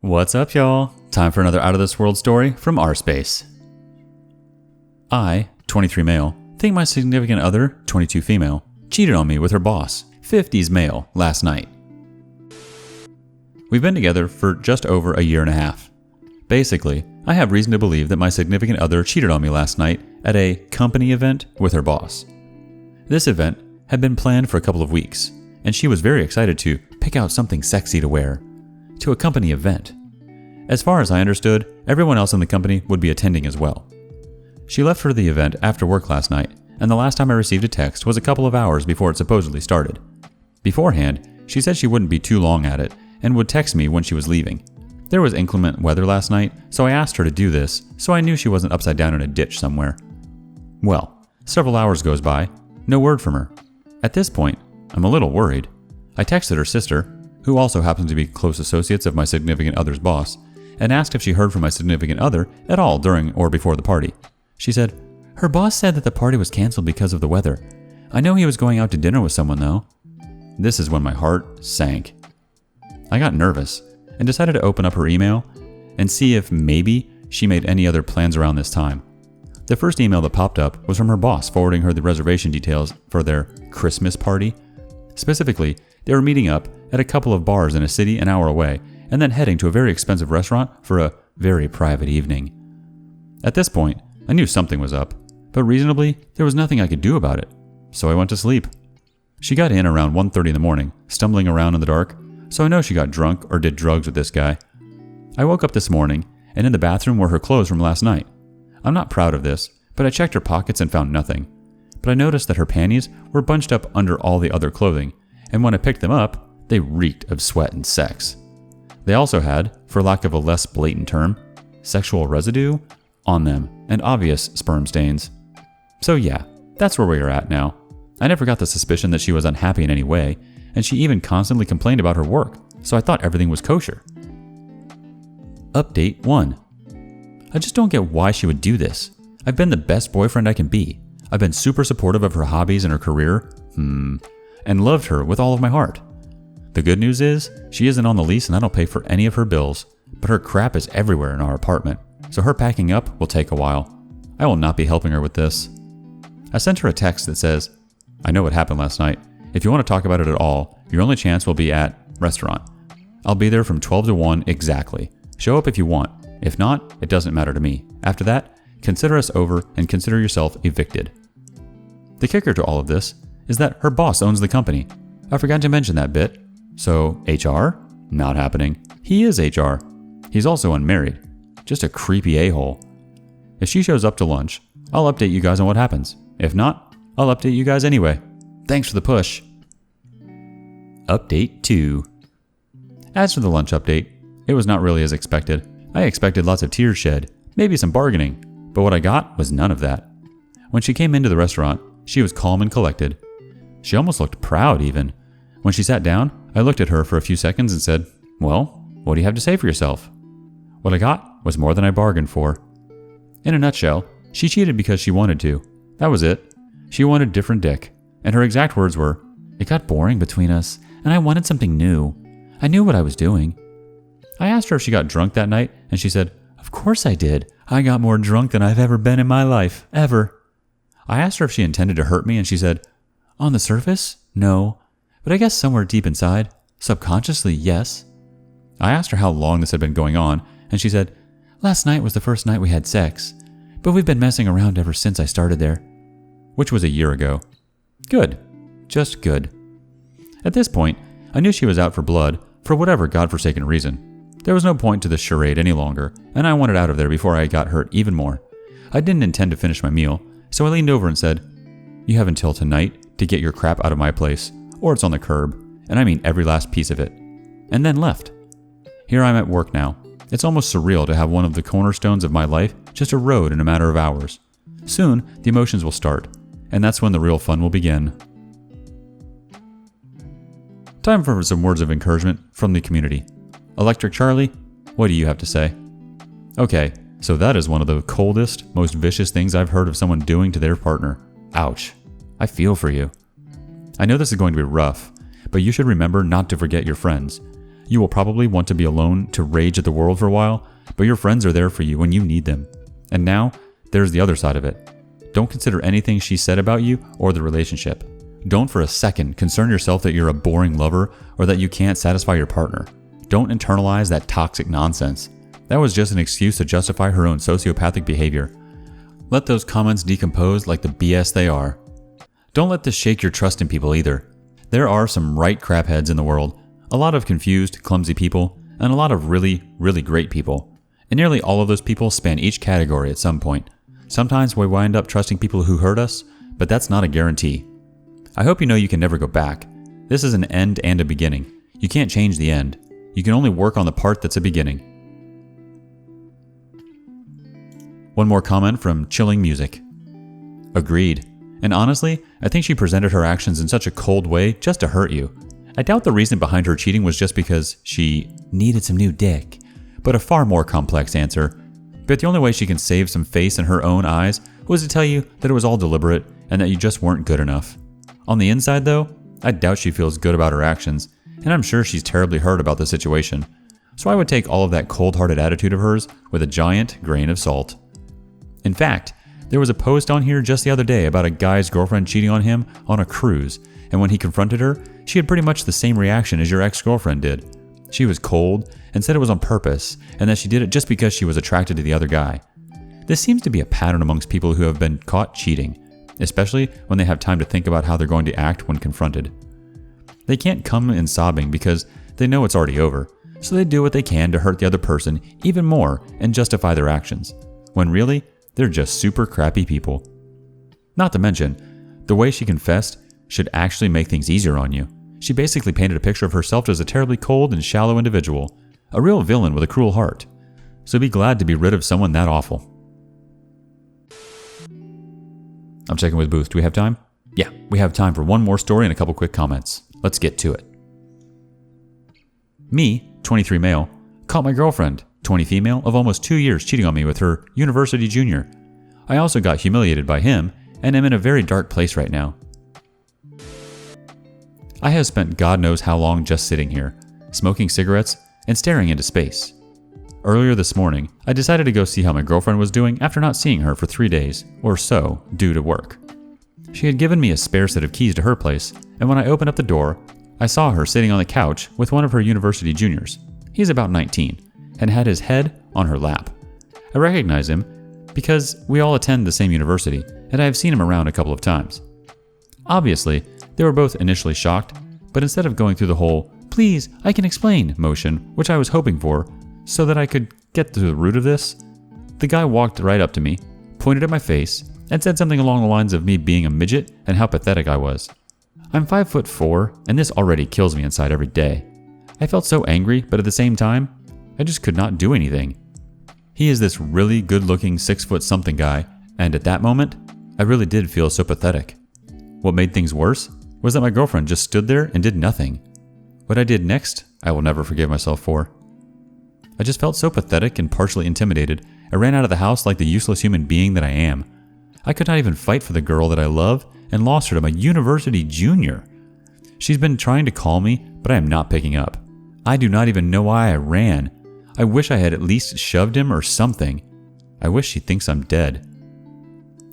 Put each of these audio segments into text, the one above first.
What's up, y'all? Time for another Out of This World story from rSpace. I, 23 male, think my significant other, 22 female, cheated on me with her boss, 50s male, last night. We've been together for just over a year and a half. Basically, I have reason to believe that my significant other cheated on me last night at a company event with her boss. This event had been planned for a couple of weeks, and she was very excited to pick out something sexy to wear to a company event. As far as I understood, everyone else in the company would be attending as well. She left for the event after work last night, and the last time I received a text was a couple of hours before it supposedly started. Beforehand, she said she wouldn't be too long at it and would text me when she was leaving. There was inclement weather last night, so I asked her to do this, so I knew she wasn't upside down in a ditch somewhere. Well, several hours goes by, no word from her. At this point, I'm a little worried. I texted her sister, who also happens to be close associates of my significant other's boss, and asked if she heard from my significant other at all during or before the party. She said, "Her boss said that the party was canceled because of the weather. I know he was going out to dinner with someone though." This is when my heart sank. I got nervous and decided to open up her email and see if maybe she made any other plans around this time. The first email that popped up was from her boss forwarding her the reservation details for their Christmas party. Specifically, they were meeting up at a couple of bars in a city an hour away and then heading to a very expensive restaurant for a very private evening. At this point, I knew something was up, but reasonably, there was nothing I could do about it, so I went to sleep. She got in around 1:30 in the morning, stumbling around in the dark, so I know she got drunk or did drugs with this guy. I woke up this morning, and in the bathroom were her clothes from last night. I'm not proud of this, but I checked her pockets and found nothing. But I noticed that her panties were bunched up under all the other clothing, and when I picked them up, they reeked of sweat and sex. They also had, for lack of a less blatant term, sexual residue on them and obvious sperm stains. So yeah, that's where we are at now. I never got the suspicion that she was unhappy in any way, and she even constantly complained about her work, so I thought everything was kosher. Update 1. I just don't get why she would do this. I've been the best boyfriend I can be. I've been super supportive of her hobbies and her career, and loved her with all of my heart. The good news is, she isn't on the lease and I don't pay for any of her bills, but her crap is everywhere in our apartment, so her packing up will take a while. I will not be helping her with this. I sent her a text that says, "I know what happened last night. If you want to talk about it at all, your only chance will be at restaurant. I'll be there from 12 to 1 exactly. Show up if you want. If not, it doesn't matter to me. After that, consider us over and consider yourself evicted." The kicker to all of this is that her boss owns the company. I forgot to mention that bit. So, HR? Not happening. He is HR. He's also unmarried. Just a creepy a-hole. If she shows up to lunch, I'll update you guys on what happens. If not, I'll update you guys anyway. Thanks for the push. Update 2. As for the lunch update, it was not really as expected. I expected lots of tears shed, maybe some bargaining, but what I got was none of that. When she came into the restaurant, she was calm and collected. She almost looked proud even. When she sat down, I looked at her for a few seconds and said, "Well, what do you have to say for yourself?" What I got was more than I bargained for. In a nutshell, she cheated because she wanted to. That was it. She wanted different dick. And her exact words were, "It got boring between us, and I wanted something new. I knew what I was doing." I asked her if she got drunk that night, and she said, "Of course I did. I got more drunk than I've ever been in my life, ever." I asked her if she intended to hurt me, and she said, "On the surface, no. But I guess somewhere deep inside, subconsciously, yes." I asked her how long this had been going on, and she said, "Last night was the first night we had sex, but we've been messing around ever since I started there." Which was a year ago. Good. Just good. At this point, I knew she was out for blood for whatever godforsaken reason. There was no point to this charade any longer, and I wanted out of there before I got hurt even more. I didn't intend to finish my meal, so I leaned over and said, "You have until tonight to get your crap out of my place, or it's on the curb, and I mean every last piece of it," and then left. Here I'm at work now. It's almost surreal to have one of the cornerstones of my life just erode in a matter of hours. Soon, the emotions will start, and that's when the real fun will begin. Time for some words of encouragement from the community. Electric Charlie, what do you have to say? Okay, so that is one of the coldest, most vicious things I've heard of someone doing to their partner. Ouch. I feel for you. I know this is going to be rough, but you should remember not to forget your friends. You will probably want to be alone to rage at the world for a while, but your friends are there for you when you need them. And now, there's the other side of it. Don't consider anything she said about you or the relationship. Don't for a second concern yourself that you're a boring lover or that you can't satisfy your partner. Don't internalize that toxic nonsense. That was just an excuse to justify her own sociopathic behavior. Let those comments decompose like the BS they are. Don't let this shake your trust in people either. There are some right crapheads in the world, a lot of confused, clumsy people, and a lot of really, really great people. And nearly all of those people span each category at some point. Sometimes we wind up trusting people who hurt us, but that's not a guarantee. I hope you know you can never go back. This is an end and a beginning. You can't change the end. You can only work on the part that's a beginning. One more comment from Chilling Music. Agreed. And honestly, I think she presented her actions in such a cold way just to hurt you. I doubt the reason behind her cheating was just because she needed some new dick, but a far more complex answer. But the only way she can save some face in her own eyes was to tell you that it was all deliberate and that you just weren't good enough. On the inside though, I doubt she feels good about her actions, and I'm sure she's terribly hurt about the situation. So I would take all of that cold-hearted attitude of hers with a giant grain of salt. In fact, there was a post on here just the other day about a guy's girlfriend cheating on him on a cruise, and when he confronted her, she had pretty much the same reaction as your ex-girlfriend did. She was cold and said it was on purpose, and that she did it just because she was attracted to the other guy. This seems to be a pattern amongst people who have been caught cheating, especially when they have time to think about how they're going to act when confronted. They can't come in sobbing because they know it's already over, so they do what they can to hurt the other person even more and justify their actions, when really, they're just super crappy people. Not to mention, the way she confessed should actually make things easier on you. She basically painted a picture of herself as a terribly cold and shallow individual, a real villain with a cruel heart. So be glad to be rid of someone that awful. I'm checking with Booth. Do we have time? Yeah, we have time for one more story and a couple quick comments. Let's get to it. Me, 23 male, caught my girlfriend, 20 female, of almost 2 years cheating on me with her university junior. I also got humiliated by him and am in a very dark place right now. I have spent God knows how long just sitting here, smoking cigarettes and staring into space. Earlier this morning, I decided to go see how my girlfriend was doing after not seeing her for 3 days or so due to work. She had given me a spare set of keys to her place, and when I opened up the door, I saw her sitting on the couch with one of her university juniors. He's about 19 and had his head on her lap. I recognized him because we all attend the same university and I have seen him around a couple of times. Obviously, they were both initially shocked, but instead of going through the whole, "Please, I can explain" motion, which I was hoping for, so that I could get to the root of this, the guy walked right up to me, pointed at my face, and said something along the lines of me being a midget and how pathetic I was. I'm 5'4", and this already kills me inside every day. I felt so angry, but at the same time, I just could not do anything. He is this really good-looking 6'something guy, and at that moment, I really did feel so pathetic. What made things worse was that my girlfriend just stood there and did nothing. What I did next, I will never forgive myself for. I just felt so pathetic and partially intimidated, I ran out of the house like the useless human being that I am. I could not even fight for the girl that I love and lost her to my university junior. She's been trying to call me, but I am not picking up. I do not even know why I ran. I wish I had at least shoved him or something. I wish she thinks I'm dead.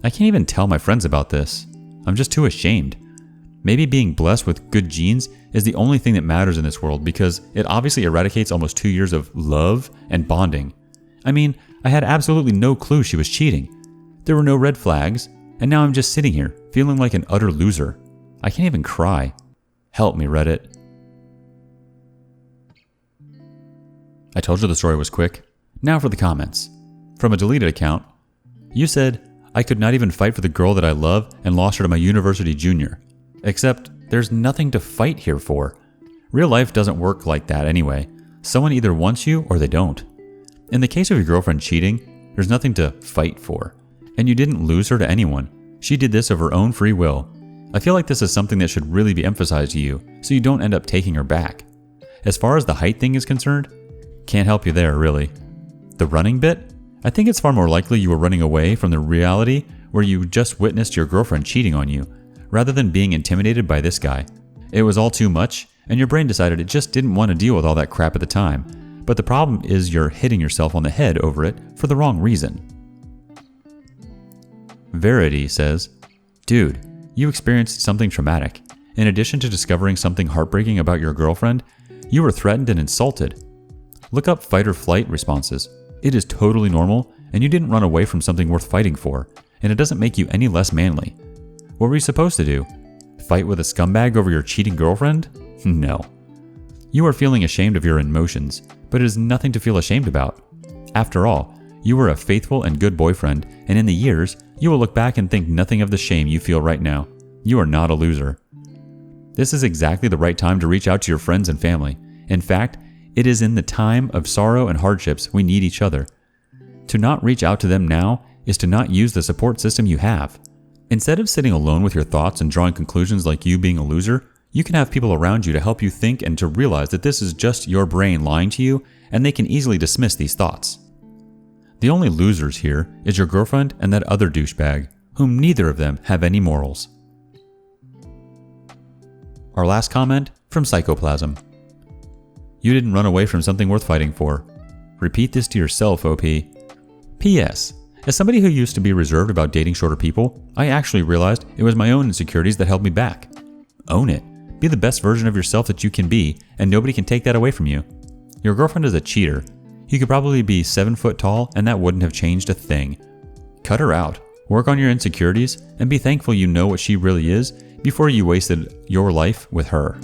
I can't even tell my friends about this. I'm just too ashamed. Maybe being blessed with good genes is the only thing that matters in this world because it obviously eradicates almost 2 years of love and bonding. I mean, I had absolutely no clue she was cheating. There were no red flags, and now I'm just sitting here, feeling like an utter loser. I can't even cry. Help me, Reddit. I told you the story was quick. Now for the comments. From a deleted account, you said, "I could not even fight for the girl that I love and lost her to my university junior. Except, there's nothing to fight here for. Real life doesn't work like that anyway. Someone either wants you or they don't. In the case of your girlfriend cheating, there's nothing to fight for. And you didn't lose her to anyone. She did this of her own free will. I feel like this is something that should really be emphasized to you, so you don't end up taking her back. As far as the height thing is concerned, can't help you there, really. The running bit? I think it's far more likely you were running away from the reality where you just witnessed your girlfriend cheating on you, rather than being intimidated by this guy. It was all too much, and your brain decided it just didn't want to deal with all that crap at the time. But the problem is you're hitting yourself on the head over it for the wrong reason. Verity says, "Dude, you experienced something traumatic. In addition to discovering something heartbreaking about your girlfriend, you were threatened and insulted. Look up fight or flight responses. It is totally normal, and you didn't run away from something worth fighting for, and it doesn't make you any less manly. What were you supposed to do? Fight with a scumbag over your cheating girlfriend? No. You are feeling ashamed of your emotions, but it is nothing to feel ashamed about. After all, you were a faithful and good boyfriend, and in the years, you will look back and think nothing of the shame you feel right now. You are not a loser. This is exactly the right time to reach out to your friends and family. In fact, it is in the time of sorrow and hardships we need each other. To not reach out to them now is to not use the support system you have. Instead of sitting alone with your thoughts and drawing conclusions like you being a loser, you can have people around you to help you think and to realize that this is just your brain lying to you, and they can easily dismiss these thoughts. The only losers here is your girlfriend and that other douchebag, whom neither of them have any morals." Our last comment from Psychoplasm. "You didn't run away from something worth fighting for. Repeat this to yourself, OP. P.S. As somebody who used to be reserved about dating shorter people, I actually realized it was my own insecurities that held me back. Own it. Be the best version of yourself that you can be, and nobody can take that away from you. Your girlfriend is a cheater. You could probably be 7 foot tall, and that wouldn't have changed a thing. Cut her out. Work on your insecurities, and be thankful you know what she really is before you wasted your life with her."